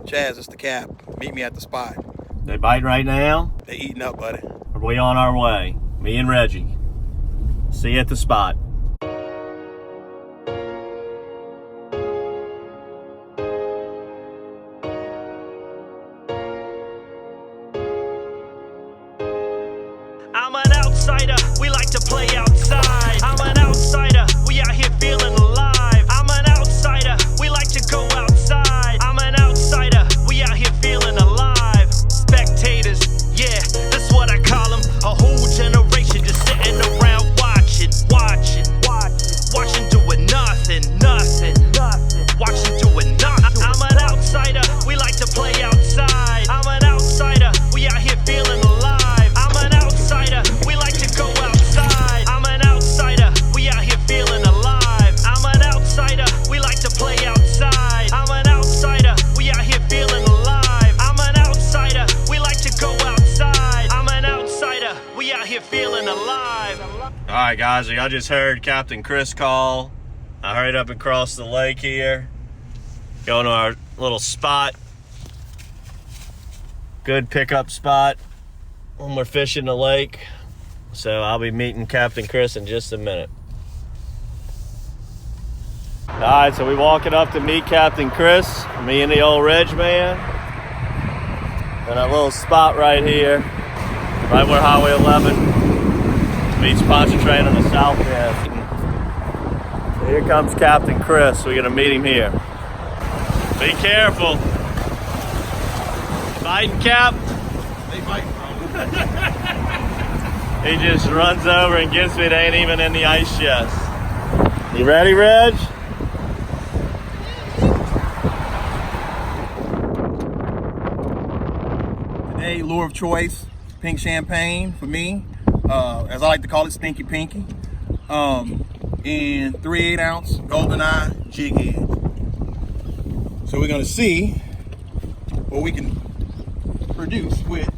Chaz, it's the cap. Meet me at the spot. They biting right now? They eating up, buddy. Are we on our way? Me and Reggie. See you at the spot. I'm an outsider, we like to play outside. I'm an outsider, we out here feeling alive. I'm an outsider, we like to go outside. I'm an outsider, we out here feeling alive. Spectators, yeah, that's what I call them. A whole generation just sitting around watching doing nothing. Watching doing nothing. I'm an outsider, we like to play outside. I'm an outsider, we out here feeling alive. I'm an outsider, we like to go outside. I'm an outsider, we out here feeling alive. I'm an outsider, we like to play outside. I'm an outsider, we out here feeling alive. I'm an outsider, we like to go outside. I'm an outsider, we out here feeling alive. All right, guys, I just heard Captain Chris call. I hurried up across the lake here. Going to our little spot. Good pickup spot when we're fishing the lake. So I'll be meeting Captain Chris in just a minute. All right, so we're walking up to meet Captain Chris, me and the old Reg man. And a little spot right here, right where Highway 11 meets Pontchartrain on the south end. Here comes Captain Chris. We're gonna meet him here. Be careful. Biting, Cap? They biting, bro. He just runs over and gets me. They ain't even in the ice chest. You ready, Reg? Today, lure of choice, pink champagne for me. As I like to call it, stinky pinky. And 3/8 ounce golden eye jig head. So we're gonna see what we can produce with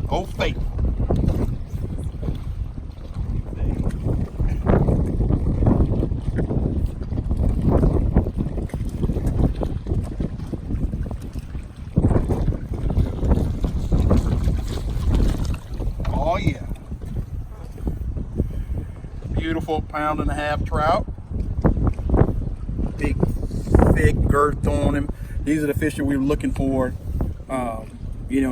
Old Faithful. Oh yeah. Beautiful 1.5 pound trout. Big, thick girth on him. These are the fish that we were looking for.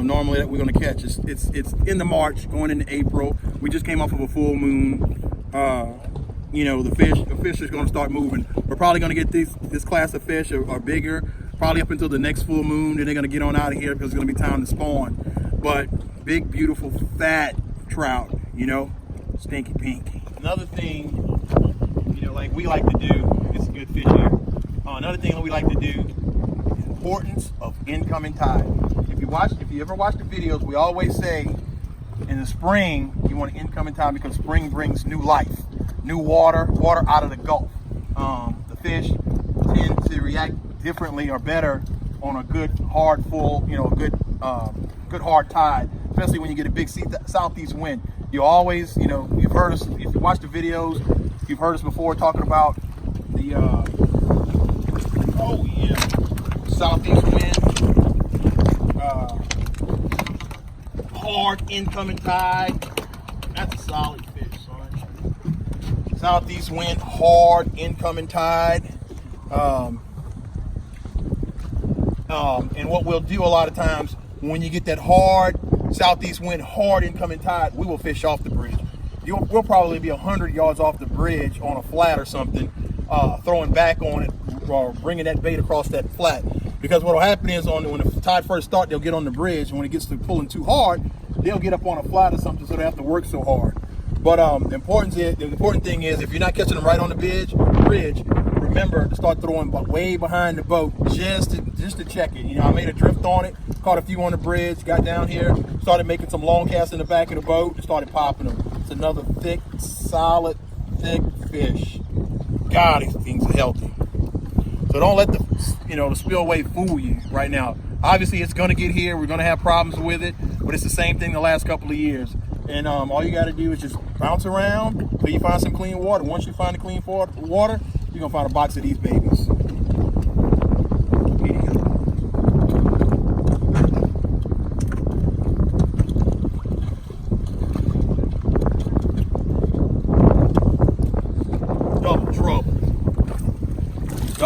Normally that we're going to catch. It's in the March, going into April. We just came off of a full moon. The fish is going to start moving. We're probably going to get this class of fish are bigger, probably up until the next full moon. Then they're going to get on out of here because it's going to be time to spawn. But big, beautiful, fat trout. Stinky pinky. Another thing, like we like to do, it's a good fish here. Another thing that we like to do is importance of incoming tide. If you ever watch the videos, we always say in the spring you want an incoming tide because spring brings new life, new water out of the Gulf. The fish tend to react differently or better on a good hard full, good hard tide, especially when you get a big southeast wind. You always, you've heard us, if you watch the videos, you've heard us before talking about the, southeast wind, hard incoming tide. That's a solid fish, son. Southeast wind, hard incoming tide. And what we'll do a lot of times, when you get that hard southeast wind, hard incoming tide, we will fish off the bridge. We'll probably be 100 yards off the bridge on a flat or something, throwing back on it or bringing that bait across that flat. Because what will happen is when the tide first starts, they'll get on the bridge, and when it gets to pulling too hard, they'll get up on a flat or something, so they have to work so hard. But the important thing is, if you're not catching them right on the bridge, remember to start throwing way behind the boat just to check it. I made a drift on it, caught a few on the bridge, got down here, started making some long casts in the back of the boat, and started popping them. It's another thick, solid, thick fish. God, these things are healthy. So don't let the spillway fool you right now. Obviously, it's going to get here. We're going to have problems with it, but it's the same thing the last couple of years. And all you got to do is just bounce around until you find some clean water. Once you find the clean water, you're going to find a box of these babies.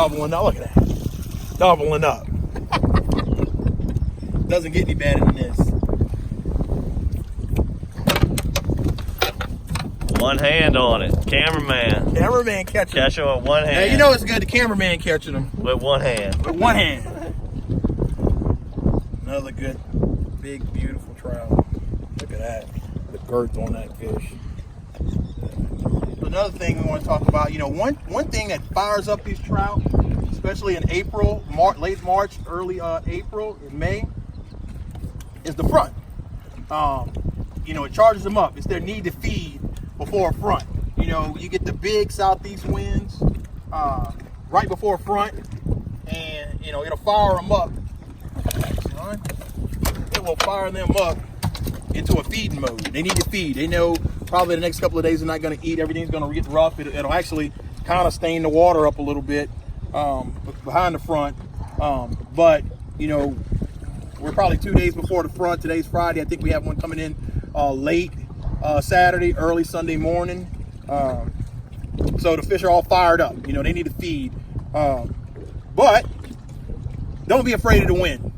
doubling up. Look at that. Doubling up. Doesn't get any better than this. One hand on it. Cameraman. Cameraman catching Catch him with one hand. Hey, you know it's good, the cameraman catching them. With one hand. With one hand. Another good, big, beautiful trout. Look at that. The girth on that fish. Another thing we want to talk about, you know, one thing that fires up these trout, especially in April, late March, early April, and May, is the front. You know, it charges them up. It's their need to feed before front. You know, you get the big southeast winds right before front, and you know it'll fire them up. It will fire them up into a feeding mode. They need to feed. They know probably the next couple of days they're not going to eat. Everything's going to get rough. It'll actually kind of stain the water up a little bit behind the front. But you know, we're probably 2 days before the front. Today's Friday. I think we have one coming in late Saturday, early Sunday morning. So the fish are all fired up. You know, they need to feed. But don't be afraid of the wind.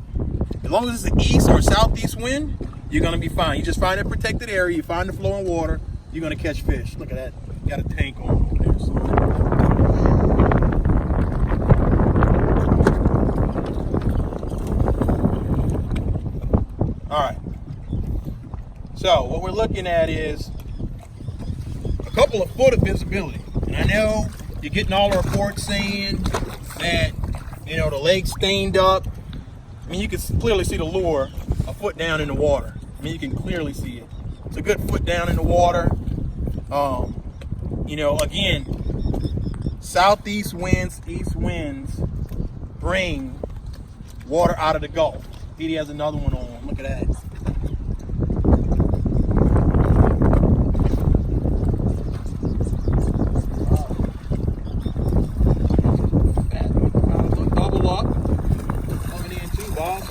As long as it's an east or southeast wind, you're going to be fine. You just find a protected area, you find the flowing water, you're going to catch fish. Look at that. You got a tank on over there. So. All right. So what we're looking at is a couple of foot of visibility. And I know you're getting all the reports saying that, you know, the lake's stained up. I mean, you can clearly see the lure a foot down in the water. I mean, you can clearly see it. It's a good foot down in the water. You know, again, southeast winds, east winds bring water out of the Gulf. Edie has another one on. Look at that. Double up. Coming in too, boss.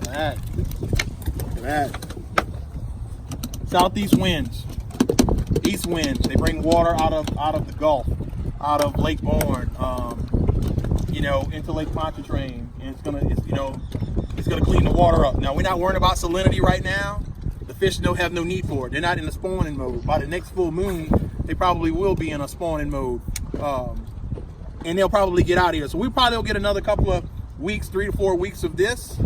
Look at that. Look at that. Southeast winds, east winds, they bring water out of the Gulf, out of Lake Bourne, you know, into Lake Pontchartrain, and it's gonna clean the water up. Now we're not worrying about salinity right now. The fish don't have no need for it. They're not in a spawning mode. By the next full moon, they probably will be in a spawning mode, and they'll probably get out of here. So we probably will get another couple of weeks, 3 to 4 weeks of this,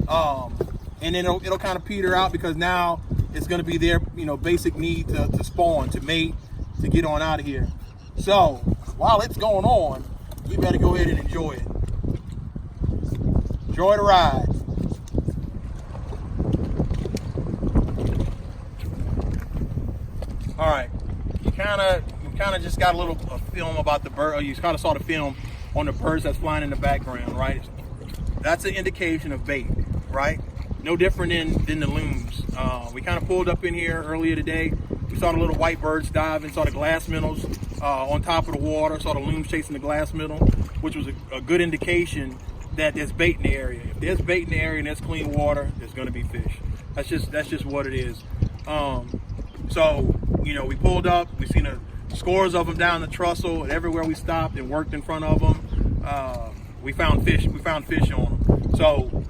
and then it'll kind of peter out because now it's going to be their, you know, basic need to spawn, to mate, to get on out of here. So while it's going on, you better go ahead and enjoy it. Enjoy the ride. All right, you kind of just got a little film about the bird. You kind of saw the film on the birds that's flying in the background, right? That's an indication of bait, right? No different than the looms. We kind of pulled up in here earlier today. We saw the little white birds diving, saw the glass minnows on top of the water, saw the looms chasing the glass minnow, which was a good indication that there's bait in the area. If there's bait in the area and there's clean water, there's going to be fish. That's just what it is. So, you know, we pulled up, we seen scores of them down the trestle, and everywhere we stopped and worked in front of them, we found fish. We found fish on them. So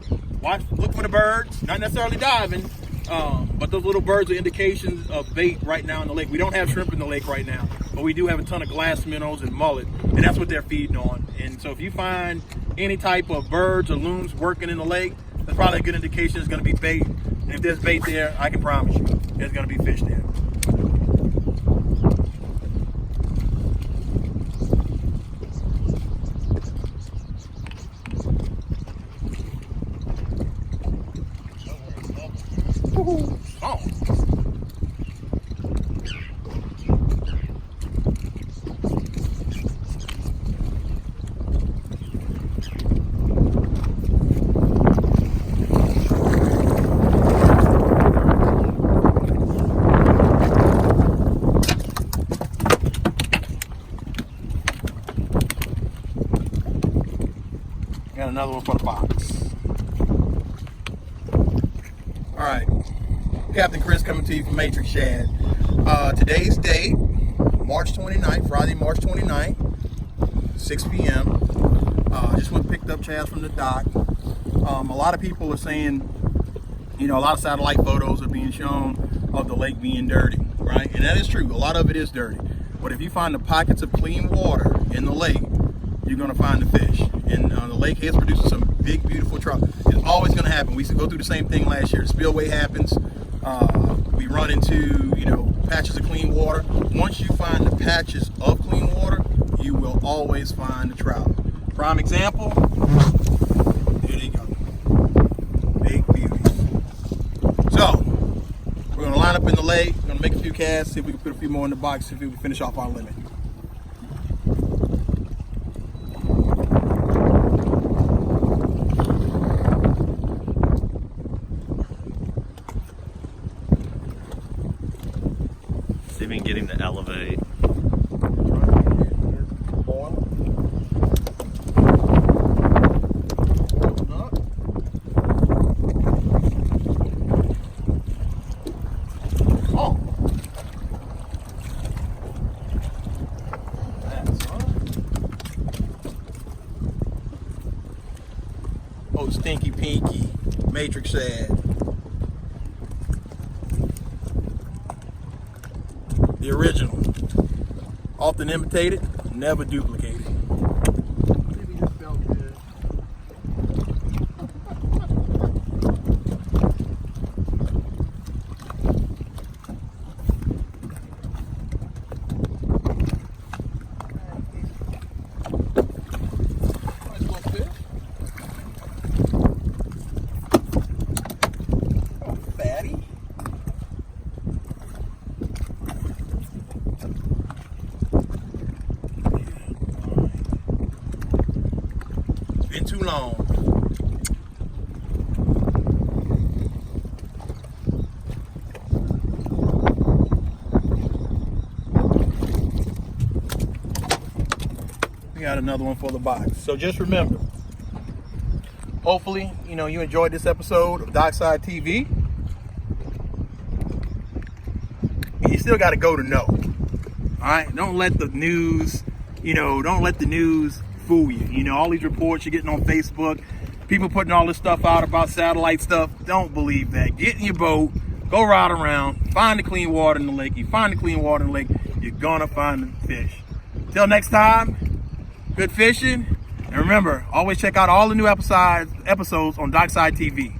look for the birds, not necessarily diving, but those little birds are indications of bait right now in the lake. We don't have shrimp in the lake right now, but we do have a ton of glass minnows and mullet, and that's what they're feeding on. And so if you find any type of birds or looms working in the lake, that's probably a good indication it's going to be bait. And if there's bait there, I can promise you there's going to be fish there. Got another one for the box. All right, Captain Chris coming to you from Matrix Shad. Today's date, March 29th, Friday, March 29th, 6 p.m. Just went and picked up Chaz from the dock. A lot of people are saying, you know, a lot of satellite photos are being shown of the lake being dirty, right? And that is true. A lot of it is dirty. But if you find the pockets of clean water in the lake, you're going to find the fish. And the lake has produced some big, beautiful trout. It's always going to happen. We used to go through the same thing last year. Spillway happens. We run into, you know, patches of clean water. Once you find the patches of clean water, you will always find the trout. Prime example, here they go. Big beauties. So, we're going to line up in the lake. We're going to make a few casts, see if we can put a few more in the box, see if we can finish off our limit. See if we can get him to elevate. Oh, Stinky Pinky, Matrix Shad. The original. Often imitated, never duplicated. Maybe just felt good. Nice little fish. Oh, fatty. Been too long. We got another one for the box. So just remember, hopefully, you know, you enjoyed this episode of DockSide TV. And you still got to go to know. All right? Don't let the news, don't let the news fool you. You know, all these reports you're getting on Facebook, people putting all this stuff out about satellite stuff. Don't believe that. Get in your boat, go ride around, find the clean water in the lake. You find the clean water in the lake, you're gonna find the fish. Till next time, good fishing. And remember, always check out all the new episodes on DockSide TV.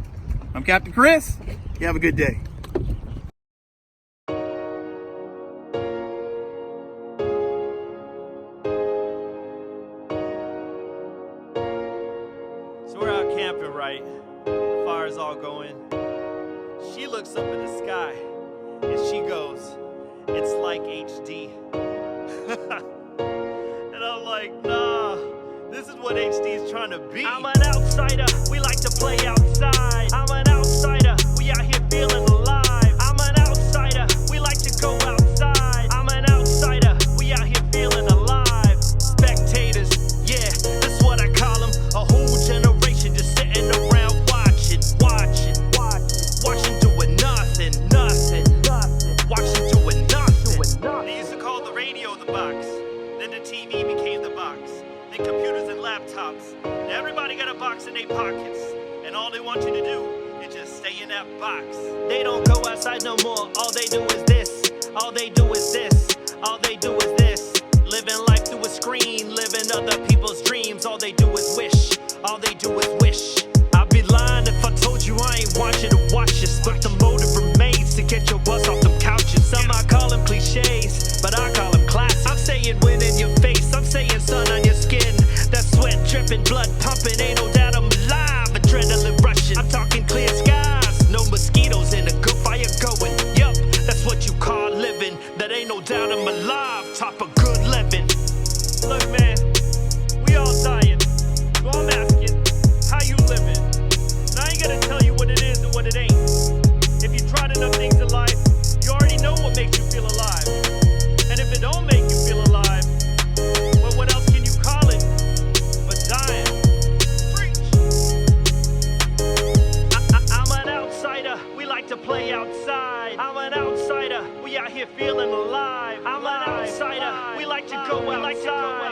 I'm Captain Chris. You have a good day. So we're out camping, right? The fire's all going. She looks up in the sky and she goes, "It's like HD." And I'm like, nah, this is what HD is trying to be. I'm an outsider, we like to play outside. I'm an outsider, we out here feeling alive. I'm an outsider, we like to go outside. I'm an outsider, we out here feeling alive. Spectators, yeah, that's what I call them. A whole generation just sitting around watching doing nothing. Watching doing nothing. They used to call the radio the box. Then the TV became the box. Then computers and laptops. Now everybody got a box in their pockets. And all they want you to do is just stay in that box. They don't go outside no more. All they do is this. All they do is this. All they do is this. Living life through a screen. Living other people's dreams. All they do is wish. All they do is wish. I'd be lying if I told you I ain't want you to watch this. But the motive remains to get your buzz off them couches. Some might call them cliches, but I call them classics. I'm saying wind in your face, I'm saying sun on your skin. That sweat dripping, blood pumping, ain't no doubt I'm alive. Adrenaline rushing, I'm talking clear skies. No mosquitoes and a good fire going. Yup, that's what you call living. That ain't no doubt I'm alive, top of good living. Look man, we all dying. So I'm asking, how you living? And I ain't gonna tell you what it is and what it ain't. If you tried enough things in life, you already know what makes you feel alive. And if it don't make you feel alive, well, what else can you call it but dying? Preach. I'm an outsider, we like to play outside. I'm an outsider, we out here feeling alive. I'm an outsider, we like to go outside.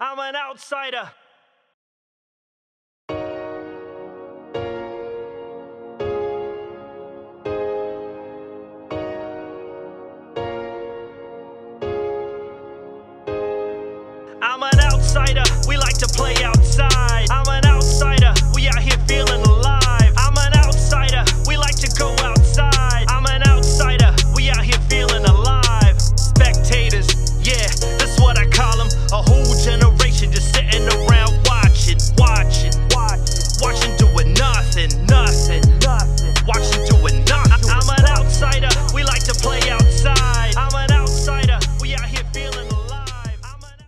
I'm an outsider. I'm an outsider, we like to play outside. I'm an outsider, we out here feeling alive. I'm an outsider, we like to go outside. I'm an outsider, we out here feeling alive. Spectators, yeah, that's what I call them. A whole generation just sitting